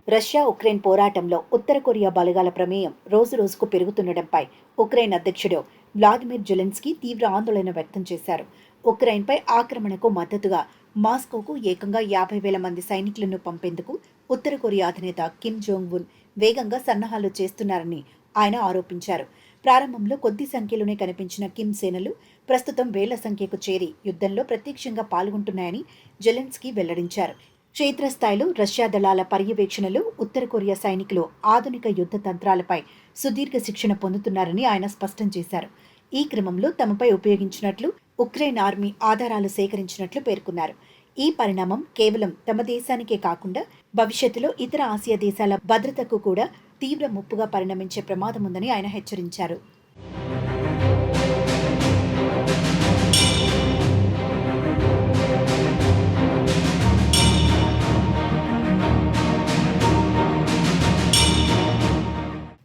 Russia Ukraine పోరాటంలో ఉత్తర Korea బలగాల ప్రమేయం రోజురోజుకు పెరుగుతుండటంపై ఉక్రెయిన్ అధ్యక్షుడు వ్లాదిమిర్ జెలెన్స్కీ తీవ్ర ఆందోళన వ్యక్తం చేశారు. ఉక్రెయిన్పై ఆక్రమణకు మద్దతుగా మాస్కోకు ఏకంగా 50,000 మంది సైనికులను పంపేందుకు ఉత్తర కొరియా అధినేత కిమ్ జోంగ్ ఉన్ వేగంగా సన్నాహాలు చేస్తున్నారని ఆయన ఆరోపించారు. ప్రారంభంలో కొద్ది సంఖ్యలోనే కనిపించిన కిమ్ సేనలు ప్రస్తుతం వేల సంఖ్యకు చేరి యుద్ధంలో ప్రత్యక్షంగా పాల్గొంటున్నాయని జెలెన్స్కీ వెల్లడించారు. క్షేత్రస్థాయిలో రష్యా దళాల పర్యవేక్షణలో ఉత్తర కొరియా సైనికులు ఆధునిక యుద్ధ తంత్రాలపై సుదీర్ఘ శిక్షణ పొందుతున్నారని ఆయన స్పష్టం చేశారు. ఈ క్రమంలో తమపై ఉపయోగించినట్లు ఉక్రెయిన్ ఆర్మీ ఆధారాలు సేకరించినట్లు పేర్కొన్నారు. ఈ పరిణామం కేవలం తమ దేశానికే కాకుండా భవిష్యత్తులో ఇతర ఆసియా దేశాల భద్రతకు కూడా తీవ్ర ముప్పుగా పరిణమించే ప్రమాదముందని ఆయన హెచ్చరించారు.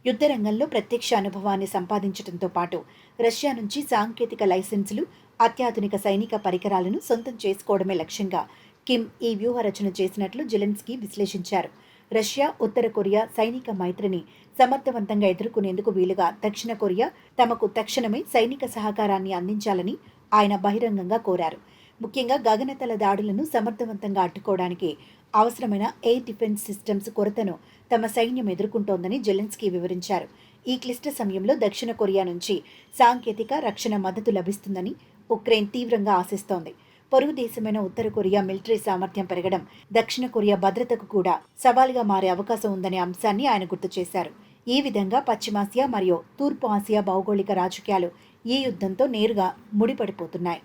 యుద్ధ రంగంలో ప్రత్యక్ష అనుభవాన్ని సంపాదించడంతో పాటు రష్యా నుంచి సాంకేతిక లైసెన్సులు, అత్యాధునిక సైనిక పరికరాలను సొంతం చేసుకోవడమే లక్ష్యంగా కిమ్ ఈ వ్యూహ రచన చేసినట్లు జెలెన్స్కీ విశ్లేషించారు. రష్యా, ఉత్తర కొరియా సైనిక మైత్రిని సమర్థవంతంగా ఎదుర్కొనేందుకు వీలుగా దక్షిణ కొరియా తమకు తక్షణమే సైనిక సహకారాన్ని అందించాలని ఆయన బహిరంగంగా కోరారు. ముఖ్యంగా గగనతల దాడులను సమర్థవంతంగా అడ్డుకోవడానికి అవసరమైన ఎయిర్ డిఫెన్స్ సిస్టమ్స్ కొరతను తమ సైన్యం ఎదుర్కొంటోందని జెలెన్స్కీ వివరించారు. ఈ క్లిష్ట సమయంలో దక్షిణ కొరియా నుంచి సాంకేతిక రక్షణ మద్దతు లభిస్తుందని ఉక్రెయిన్ తీవ్రంగా ఆశిస్తోంది. పొరుగు దేశమైన ఉత్తర కొరియా మిలిటరీ సామర్థ్యం పెరగడం దక్షిణ కొరియా భద్రతకు కూడా సవాలుగా మారే అవకాశం ఉందనే అంశాన్ని ఆయన గుర్తు చేశారు. ఈ విధంగా పశ్చిమాసియా మరియు తూర్పు ఆసియా భౌగోళిక రాజకీయాలు ఈ యుద్ధంతో నేరుగా ముడిపడిపోతున్నాయి.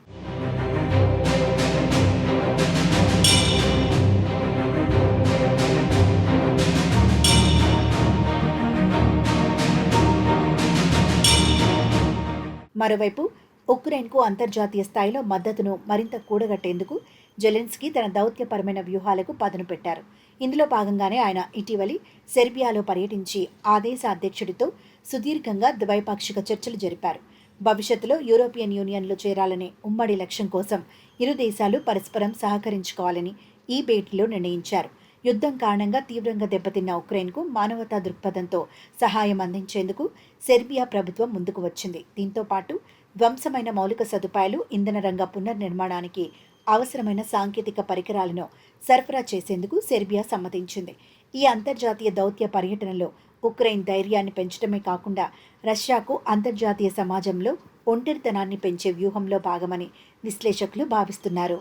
మరోవైపు ఉక్రెయిన్కు అంతర్జాతీయ స్థాయిలో మద్దతును మరింత కూడగట్టేందుకు జెలెన్స్కీ తన దౌత్యపరమైన వ్యూహాలకు పదును పెట్టారు. ఇందులో భాగంగానే ఆయన ఇటీవలి సెర్బియాలో పర్యటించి ఆ దేశ అధ్యక్షుడితో సుదీర్ఘంగా ద్వైపాక్షిక చర్చలు జరిపారు. భవిష్యత్తులో యూరోపియన్ యూనియన్లో చేరాలనే ఉమ్మడి లక్ష్యం కోసం ఇరు దేశాలు పరస్పరం సహకరించుకోవాలని ఈ భేటీలో నిర్ణయించారు. యుద్ధం కారణంగా తీవ్రంగా దెబ్బతిన్న ఉక్రెయిన్కు మానవతా దృక్పథంతో సహాయం అందించేందుకు సెర్బియా ప్రభుత్వం ముందుకు వచ్చింది. దీంతో పాటు ధ్వంసమైన మౌలిక సదుపాయాలు, ఇంధన రంగ పునర్నిర్మాణానికి అవసరమైన సాంకేతిక పరికరాలను సరఫరా చేసేందుకు సెర్బియా సమ్మతించింది. ఈ అంతర్జాతీయ దౌత్య పర్యటనలో ఉక్రెయిన్ ధైర్యాన్ని పెంచడమే కాకుండా రష్యాకు అంతర్జాతీయ సమాజంలో ఒంటరితనాన్ని పెంచే వ్యూహంలో భాగమని విశ్లేషకులు భావిస్తున్నారు.